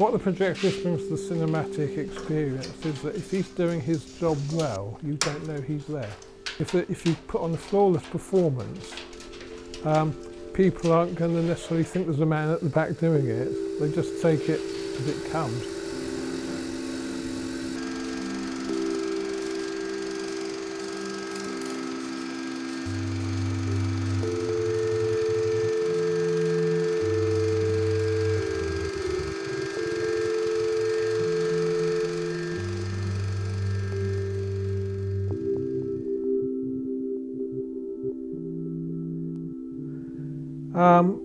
What the projectionist brings to the cinematic experience is that if he's doing his job well, you don't know he's there. If you put on a flawless performance, people aren't going to necessarily think there's a man at the back doing it. They just take it as it comes.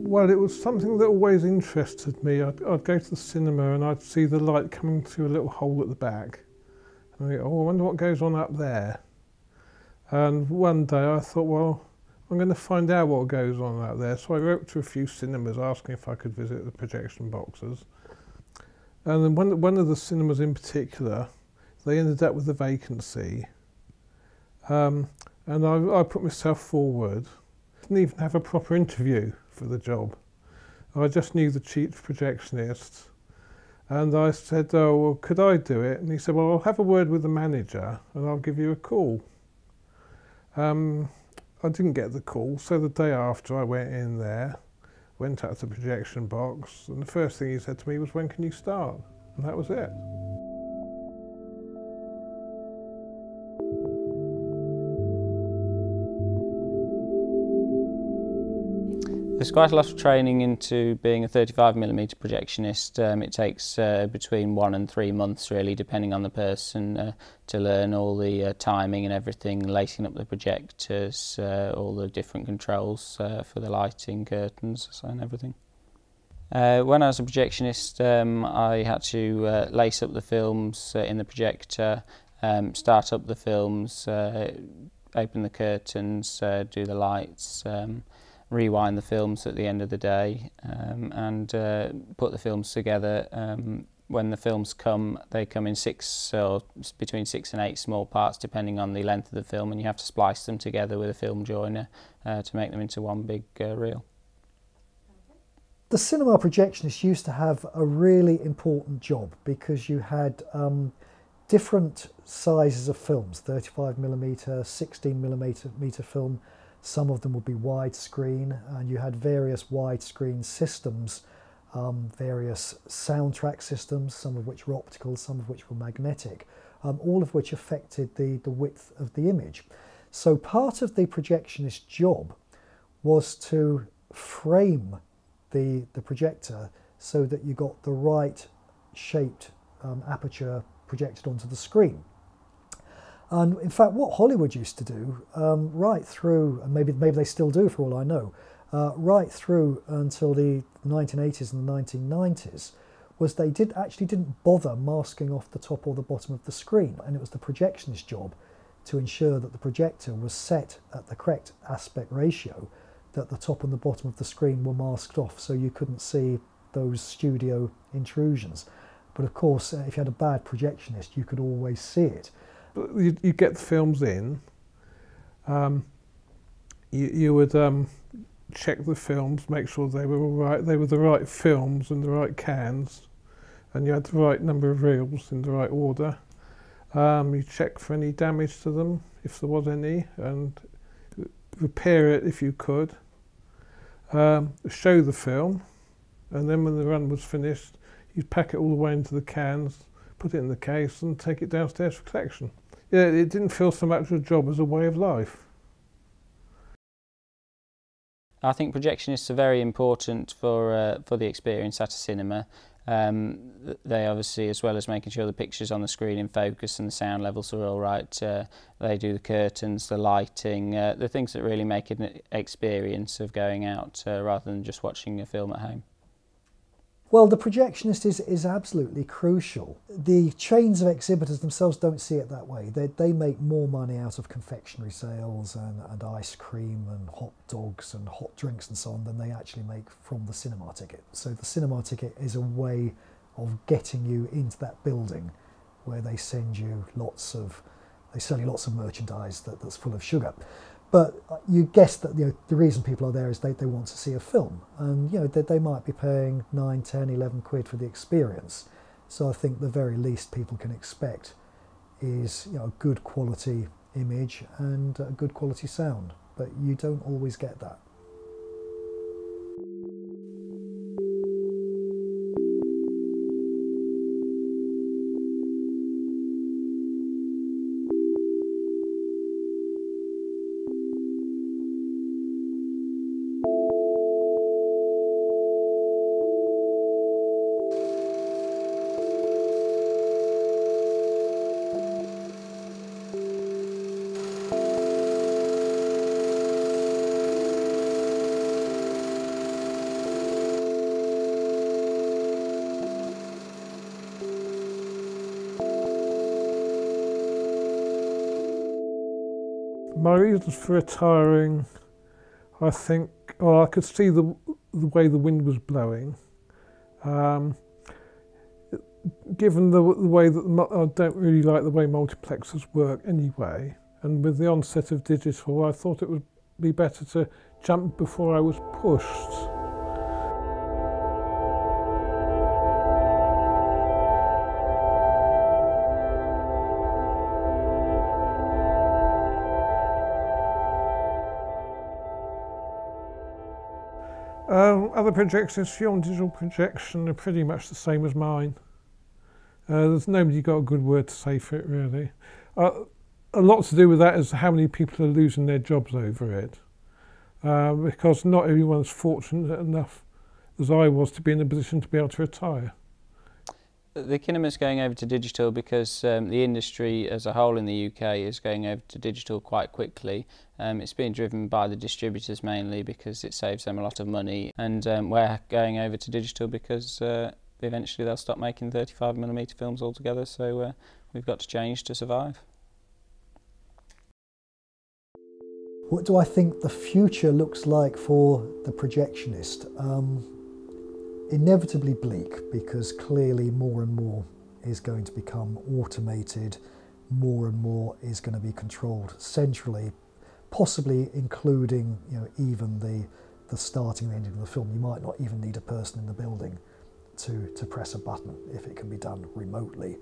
Well, it was something that always interested me. I'd go to the cinema and I'd see the light coming through a little hole at the back. And I go, oh, I wonder what goes on up there. And one day I thought, well, I'm going to find out what goes on out there. So I wrote to a few cinemas asking if I could visit the projection boxes. And then one of the cinemas in particular, they ended up with a vacancy. And I put myself forward. Didn't even have a proper interview for the job. I just knew the chief projectionist, and I said, oh, well, could I do it? And he said, well, I'll have a word with the manager and I'll give you a call. I didn't get the call, so the day after I went in there, went out to the projection box, and the first thing he said to me was, when can you start? And that was it. There's quite a lot of training into being a 35mm projectionist. It takes between 1 and 3 months really, depending on the person, to learn all the timing and everything, lacing up the projectors, all the different controls for the lighting, curtains and everything. When I was a projectionist, I had to lace up the films in the projector, start up the films, open the curtains, do the lights, rewind the films at the end of the day, and put the films together. When the films come, they come in between 6 and 8 small parts depending on the length of the film, and you have to splice them together with a film joiner to make them into one big reel. The cinema projectionist used to have a really important job because you had different sizes of films, 35mm, 16mm film. Some of them would be widescreen, and you had various widescreen systems, various soundtrack systems, some of which were optical, some of which were magnetic, all of which affected the width of the image. So part of the projectionist job was to frame the projector so that you got the right shaped aperture projected onto the screen. And in fact, what Hollywood used to do, right through, and maybe they still do for all I know, right through until the 1980s and the 1990s, was they didn't bother masking off the top or the bottom of the screen. And it was the projectionist's job to ensure that the projector was set at the correct aspect ratio, that the top and the bottom of the screen were masked off so you couldn't see those studio intrusions. But of course, if you had a bad projectionist, you could always see it. You get the films in, you would check the films, make sure they were all right, they were the right films and the right cans, and you had the right number of reels in the right order. You check for any damage to them, if there was any, and repair it if you could. Show the film, and then when the run was finished, you'd pack it all the way into the cans, put it in the case and take it downstairs for collection. Yeah, it didn't feel so much a job as a way of life. I think projectionists are very important for the experience at a cinema. They obviously, as well as making sure the pictures on the screen in focus and the sound levels are all right, they do the curtains, the lighting, the things that really make it an experience of going out rather than just watching a film at home. Well, the projectionist is absolutely crucial. The chains of exhibitors themselves don't see it that way. They make more money out of confectionery sales and ice cream and hot dogs and hot drinks and so on than they actually make from the cinema ticket. So the cinema ticket is a way of getting you into that building where they send you they sell you lots of merchandise that's full of sugar. But you guess that the reason people are there is they want to see a film, and they might be paying 9, 10, 11 quid for the experience. So I think the very least people can expect is a good quality image and a good quality sound, but you don't always get that. My reasons for retiring, I think, I could see the way the wind was blowing. Given the way that I don't really like the way multiplexes work anyway, and with the onset of digital, I thought it would be better to jump before I was pushed. Other projectionists' view on digital projection are pretty much the same as mine. There's nobody got a good word to say for it, really. A lot to do with that is how many people are losing their jobs over it, because not everyone's fortunate enough as I was to be in a position to be able to retire. The kinema's going over to digital because the industry as a whole in the UK is going over to digital quite quickly. It's being driven by the distributors mainly because it saves them a lot of money, and we're going over to digital because eventually they'll stop making 35mm films altogether, so we've got to change to survive. What do I think the future looks like for the projectionist? Inevitably bleak, because clearly more and more is going to become automated, more and more is going to be controlled centrally, possibly including even the starting and ending of the film. You might not even need a person in the building to press a button if it can be done remotely.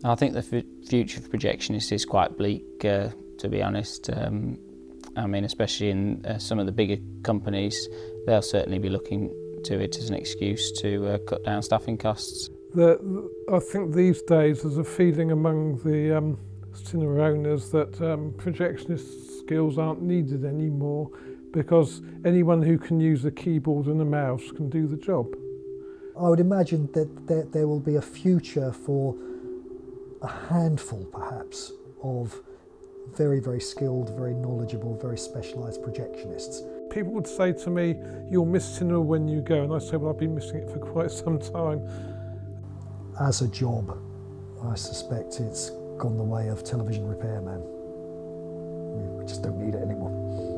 I think the future for projectionists is quite bleak, to be honest. I mean, especially in some of the bigger companies, they'll certainly be looking to it as an excuse to cut down staffing costs. I think these days there's a feeling among the cinema owners that projectionist skills aren't needed anymore because anyone who can use a keyboard and a mouse can do the job. I would imagine that there will be a future for a handful, perhaps, of very, very skilled, very knowledgeable, very specialised projectionists. People would say to me, "You'll miss cinema when you go," and I say, "Well, I've been missing it for quite some time." As a job, I suspect it's gone the way of television repairman. We just don't need it anymore.